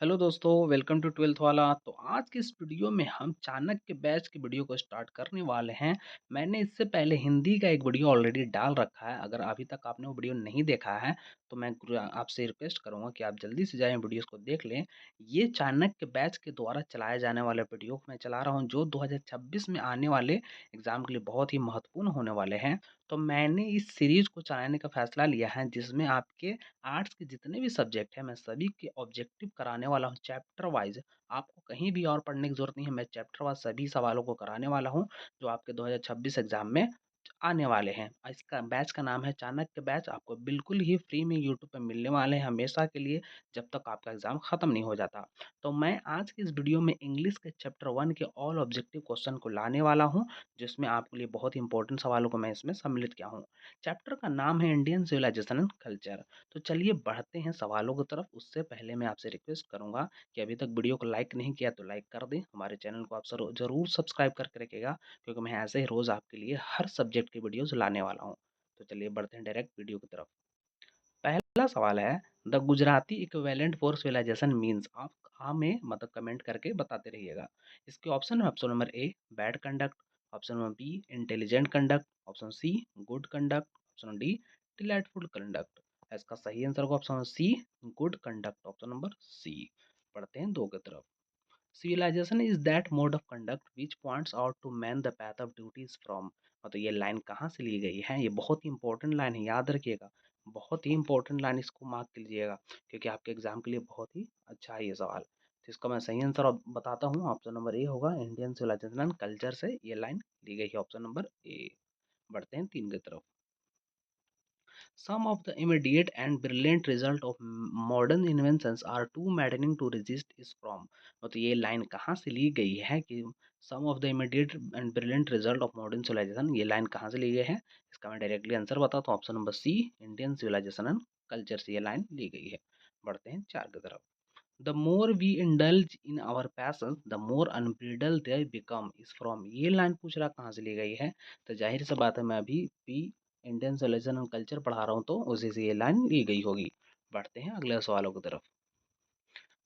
Hello दोस्तों, welcome to twelfth वाला। तो आज की इस वीडियो में हम चाणक्य बैच की वीडियो को स्टार्ट करने वाले हैं। मैंने इससे पहले हिंदी का एक वीडियो ऑलरेडी डाल रखा है। अगर अभी तक आपने वो वीडियो नहीं देखा है तो मैं आपसे रिक्वेस्ट करूंगा कि आप जल्दी से जाएं वीडियोस को देख लें। ये चाणक्य बैच के द्वारा चलाए जाने वाले वीडियो को मैं चला रहा हूँ, जो 2026 में आने वाले एग्जाम के लिए बहुत ही महत्वपूर्ण होने वाले हैं। तो मैंने इस सीरीज को चलाने का फैसला लिया है, जिसमें आपके आर्ट्स के जितने भी सब्जेक्ट हैं मैं सभी के ऑब्जेक्टिव कराने वाला हूँ चैप्टर वाइज। आपको कहीं भी और पढ़ने की जरूरत नहीं है, मैं चैप्टर वाइज सभी सवालों को कराने वाला हूँ जो आपके 2026 एग्जाम में आने वाले हैं। इसका बैच का नाम है चाणक्य बैच। आपको बिल्कुल ही फ्री में यूट्यूब पे मिलने वाले हैं हमेशा के लिए, जब तक आपका एग्जाम खत्म नहीं हो जाता। तो मैं आज की इस वीडियो में इंग्लिश के चैप्टर 1 के ऑल ऑब्जेक्टिव क्वेश्चन को लाने वाला हूँ, जिसमें आपके लिए बहुत ही इंपॉर्टेंट सवालों को मैं इसमें सम्मिलित किया हूँ। चैप्टर का नाम है इंडियन सिविलाइजेशन एंड कल्चर। तो चलिए बढ़ते हैं सवालों की तरफ। उससे पहले मैं आपसे रिक्वेस्ट करूंगा कि अभी तक वीडियो को लाइक नहीं किया तो लाइक कर दें। हमारे चैनल को आप जरूर सब्सक्राइब करके रखिएगा, क्योंकि मैं ऐसे ही रोज आपके लिए हर सब्जेक्ट की वीडियोस लाने वाला हूँ। तो चलिए बढ़ते हैं डायरेक्ट वीडियो की तरफ। पहला सवाल है, the Gujarati equivalent for civilisation means. आप हमें मतलब कमेंट करके बताते रहिएगा। इसके ऑप्शन है, option number A bad conduct, option number B intelligent conduct, option C good conduct, option D delightful conduct. इसका सही आंसर होगा option C good conduct, option number C. पढ़ते हैं दो की तरफ। Civilisation is that mode of conduct which points out to man the path of duties from. मतलब ये लाइन कहाँ से ली गई है? ये बहुत ही इंपॉर्टेंट लाइन है, याद रखिएगा। बहुत ही इंपॉर्टेंट लाइन, इसको मार्क कीजिएगा, क्योंकि आपके एग्जाम के लिए बहुत ही अच्छा है ये सवाल। तो इसका मैं सही आंसर बताता हूँ। ऑप्शन नंबर ए होगा, इंडियन सिविलाइजेशन एंड कल्चर से ये लाइन ली गई है, ऑप्शन नंबर ए। बढ़ते हैं तीन की तरफ। Some of the immediate and brilliant result of modern inventions are too maddening to resist is from। तो ये लाइन कहाँ से ली गई है कि some of the immediate and brilliant result of modern civilization, ये लाइन कहाँ से ली गई है? इसका मैं डायरेक्टली आंसर बताता हूँ। Option number C Indian civilisation and culture से ये लाइन ली गई है। बढ़ते हैं चार की तरफ। The more we indulge in our passion the more unbridled they become is from. ये लाइन पूछ रहा कहाँ से ली गई है? तो जाहिर सी बात है, मैं अभी भी इंडियन सिविलाइजेशन एंड कल्चर पढ़ा रहा हूँ, तो उसी से ये लाइन ली गई होगी। बढ़ते हैं अगले सवालों की तरफ।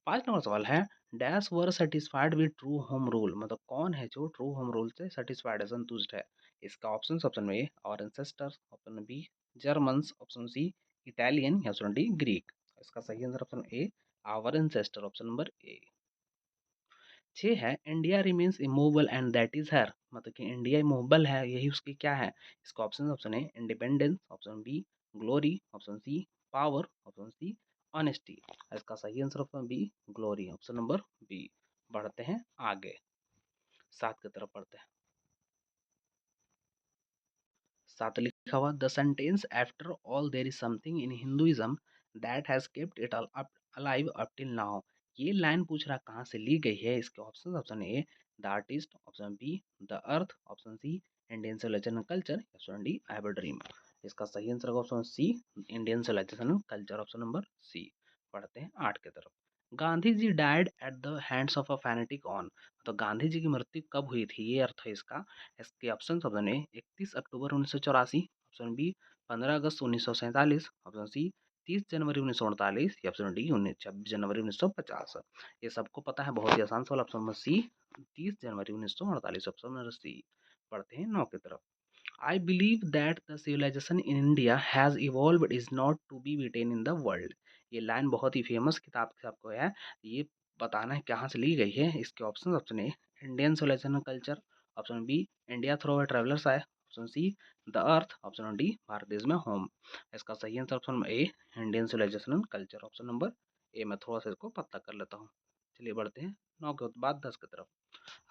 पांच नंबर सवाल है, dash were satisfied with true home rule. मतलब कौन है जो ट्रू होम रूल से सेटिस्फाइड है, संतुष्ट है? इसका ऑप्शन में our ancestors, option B Germans, option C Italian, या ऑप्शन डी ग्रीक। इसका सही answer option A our ancestor, option number A. छः है, India remains immovable and that is her. मतलब कि इंडिया इमूवेबल है, यही उसकी क्या है? इसका ऑप्शन है independence, option B glory, option C power, option C honesty. इसका सही answer option B glory, option number B. बढ़ते हैं आगे, सात की तरफ पढ़ते हैं। साथ लिखा हुआ, the sentence after all there is something in Hinduism that has kept it alive up till now. ये लाइन पूछ रहा कहाँ से ली गई है? इसके option, option A the artist, option B the earth, option C Indian civilisation culture, option D I have a dream. इसका सही आंसर होगा option C Indian civilisation culture, option number C. पढ़ते हैं आठ की तरफ। गांधी जी died at the hands of a fanatic on. तो गांधी जी की मृत्यु कब हुई थी, ये अर्थ है इसका। इसके ऑप्शन, ऑप्शन ए 31 अक्टूबर 1984, ऑप्शन बी 15 अगस्त 1947, ऑप्शन सी 30 जनवरी 1948, या ऑप्शन डी 26 जनवरी 1950। ये सबको पता है, बहुत ही आसान सवाल। ऑप्शन नंबर सी 30 जनवरी 1948, ऑप्शन नंबर सी। पढ़ते हैं नौ की तरफ। I believe that the civilization in India has evolved is not to be beaten in the world। ये लाइन बहुत ही फेमस किताब से आपको है, ये बताना है कहाँ से ली गई है। इसके option, option A Indian civilisation culture, option B India through travellers आए, option C the earth, option D Bharat देश में होम। इसका सही answer option A Indian civilisation culture, option number A. मैं थोड़ा सा इसको पता कर लेता हूँ। चलिए बढ़ते हैं नौ के बाद 10 की तरफ।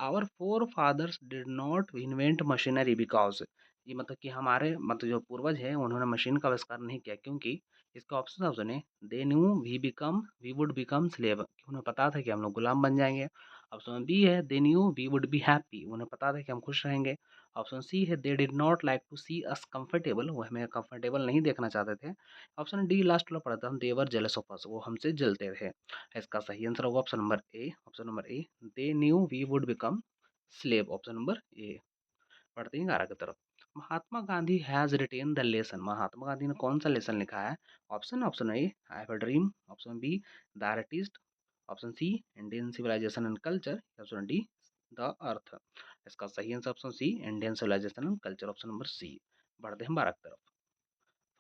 Our forefathers did not invent machinery because. ये मतलब कि हमारे मतलब जो पूर्वज है उन्होंने मशीन का आविष्कार नहीं किया, क्योंकि इसका ऑप्शन, ऑप्शन है they knew we would become slave. उन्हें पता था कि हम लोग गुलाम बन जाएंगे। ऑप्शन बी है they knew we would be happy. उन्हें पता था कि हम खुश रहेंगे। ऑप्शन सी है they did not like to see us comfortable. वो हमें कंफर्टेबल नहीं देखना चाहते थे। ऑप्शन डी लास्ट वाला पढ़ा था, हम देवर जेलस ऑफ अस। वो हमसे जलते थे। इसका सही आंसर होगा option number A, option number A they knew we would become slave, option number A. पढ़ते हैं 11 की तरफ। Mahatma Gandhi has written the lesson. Mahatma Gandhi ने कौन सा लेसन लिखा है? Option, option A I have a dream, option B the artist, option C Indian civilisation and culture, option D the earth. इसका सही answer option C Indian civilisation and culture, option number सी। बढ़ते हैं भारत की तरफ।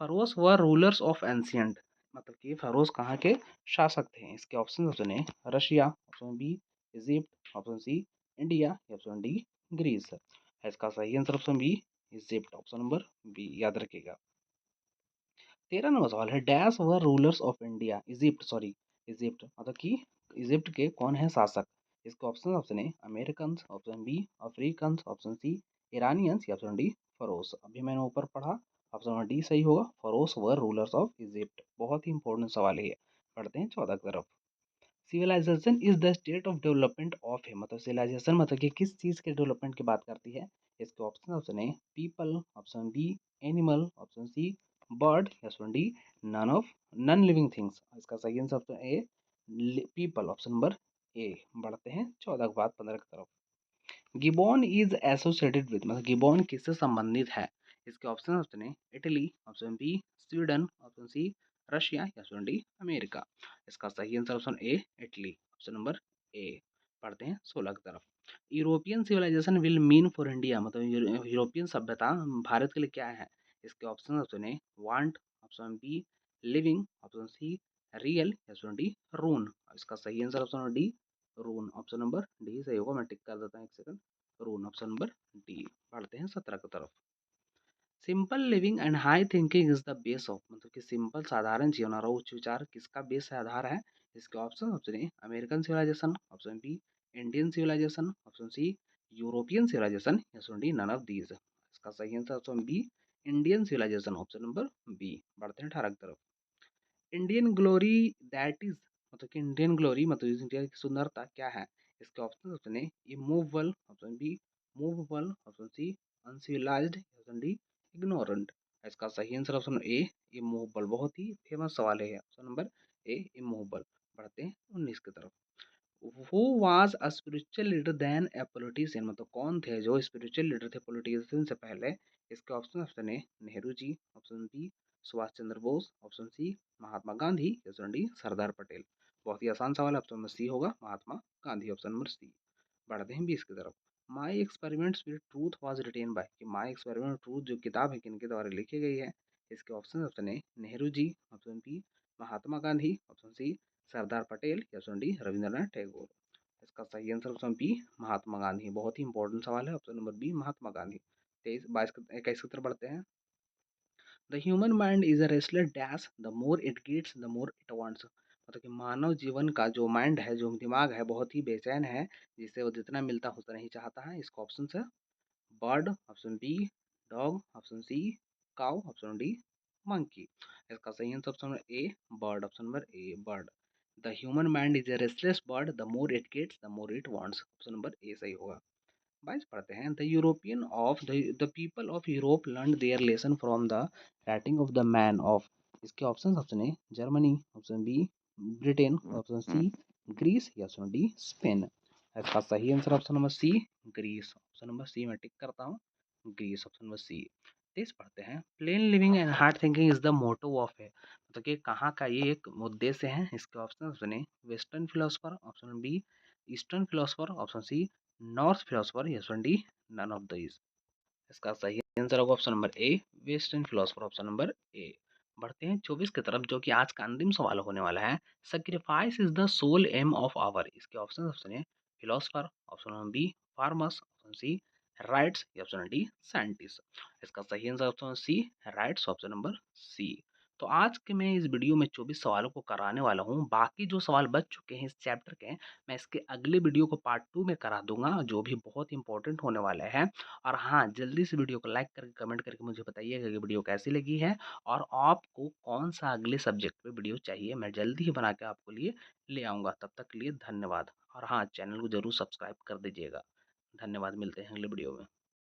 Furrows व rulers of ancient, मतलब कि furrows कहाँ के शासक थे। इसके ऑप्शन सुने, Russia, option B Egypt, option C India, option D Greece. इसका सही answer option B Egypt, option number B, याद रखिएगा। 13 नंबर सवाल है, dash the rulers of India, Egypt, sorry Egypt, मतलब कि इजिप्ट के कौन है शासक। इसके ऑप्शन है American, option B African, option C Iranians, या ऑप्शन डी फरोस। अभी मैंने ऊपर पढ़ा, ऑप्शन नंबर डी सही होगा, फरोस व रूलर्स ऑफ इजिप्ट। बहुत ही इंपॉर्टेंट सवाल है ये। पढ़ते हैं 14 की तरफ। Civilisation is the state of development of है, मतलब सिविलाइजेशन मतलब कि किस चीज़ के डेवलपमेंट की बात करती है। इसके ऑप्शन है people, option B animal, option C bird, option D non living things. इसका सही answer option A people, option number A. बढ़ते हैं 14 के बाद 15 की तरफ। गिबॉन इज एसोसिएटेड विद, मतलब गिबॉन किससे संबंधित है। इसके ऑप्शन है Italy, option B Sweden, option C Russia, या ऑप्शन डी अमेरिका। इसका सही answer option A Italy, option number A. पढ़ते हैं 16 की तरफ। European civilisation will mean for India, मतलब यूरोपियन सभ्यता भारत के लिए क्या है। इसके ऑप्शन है want, option B living, option C real, option D ruin. इसका सही answer option D ruin, option number D सही होगा। मैं टिक कर देता हूँ एक second, ruin, option number D. पढ़ते हैं 17 की तरफ। Simple living and high thinking is the base of, मतलब कि सिंपल साधारण जीवन और उच्च विचार किसका बेस है, आधार है। इसके ऑप्शन है American civilization, option B Indian civilization, option C European civilization, option D none of these. इसका सही answer option B Indian civilization, option number B. बढ़ते हैं 18 की तरफ। इंडियन ग्लोरी दैट इज, मतलब कि इंडियन ग्लोरी मतलब इंडिया की सुंदरता क्या है। इसके ऑप्शन है immovable, option B movable, option C uncivilized, option D ignorant. इसका सही आंसर ऑप्शन ए इमूवेबल। बहुत ही फेमस सवाल है ऑप्शन नंबर ए इमूवेबल। बढ़ते हैं 19 की तरफ। Who was a spiritual leader then a politician, मतलब कौन थे जो स्पिरिचुअल लीडर थे पॉलिटिशियन से पहले। इसके ऑप्शन है Nehru ji, option B Subhash Chandra Bose, option C महात्मा गांधी, ऑप्शन डी सरदार पटेल। बहुत ही आसान सवाल है, ऑप्शन नंबर सी होगा महात्मा गांधी, ऑप्शन नंबर सी। बढ़ते हैं 20 की तरफ। My experiments with truth was written by, कि माई एक्सपेरिमेंट ट्रूथ जो किताब है किनके द्वारा लिखी गई है। इसके ऑप्शन है Nehru ji, option B Mahatma Gandhi, option C Sardar Patel, या ऑप्शन डी रविंद्रनाथ टैगोर। इसका सही answer option B Mahatma Gandhi. बहुत ही इंपॉर्टेंट सवाल है, option number B Mahatma Gandhi. 23 22 21 की तरफ बढ़ते हैं। The human mind is a restless dash, the more it gets the more it wants, मतलब कि मानव जीवन का जो माइंड है, जो दिमाग है, बहुत ही बेचैन है, जिसे वो जितना मिलता है उतना ही चाहता है। इसका ऑप्शन है bird, option B dog, option C cow, option D monkey. इसका सही answer option number A bird, option number A bird. The human mind is a restless bird, the more it gets the more it wants, option number A सही होगा। 22 पढ़ते हैं। The European of the people of Europe learn their lesson from the writing of the man of. इसके option है Germany, option B Britain, option C Greece, या option D Spain. इसका सही answer option number C Greece, option number C मैं tick करता हूँ, Greece, option number C. तेज पढ़ते हैं। Plain living and hard thinking is the motto of है, मतलब कि कहाँ का ये एक उद्देश्य है। इसके ऑप्शन सुने western philosopher, option B eastern philosopher, option C north philosopher, या option D none of these. इसका सही आंसर होगा option number A western philosopher, option number A. बढ़ते हैं 24 की तरफ, जो कि आज का अंतिम सवाल होने वाला है। Sacrifice is the sole aim of our. इसके ऑप्शन है philosopher, option number B farmers, option C writers, या ऑप्शन डी साइंटिस्ट। इसका सही answer option C writers, option number C. तो आज के मैं इस वीडियो में 24 सवालों को कराने वाला हूँ। बाकी जो सवाल बच चुके हैं इस चैप्टर के, मैं इसके अगले वीडियो को पार्ट 2 में करा दूंगा, जो भी बहुत इंपॉर्टेंट होने वाला है। और हाँ, जल्दी से वीडियो को लाइक करके कमेंट करके मुझे बताइएगा कि वीडियो कैसी लगी है, और आपको कौन सा अगले सब्जेक्ट पे वीडियो चाहिए। मैं जल्दी ही बना के आपको लिए ले आऊँगा। तब तक के लिए धन्यवाद। और हाँ, चैनल को ज़रूर सब्सक्राइब कर दीजिएगा। धन्यवाद, मिलते हैं अगले वीडियो में।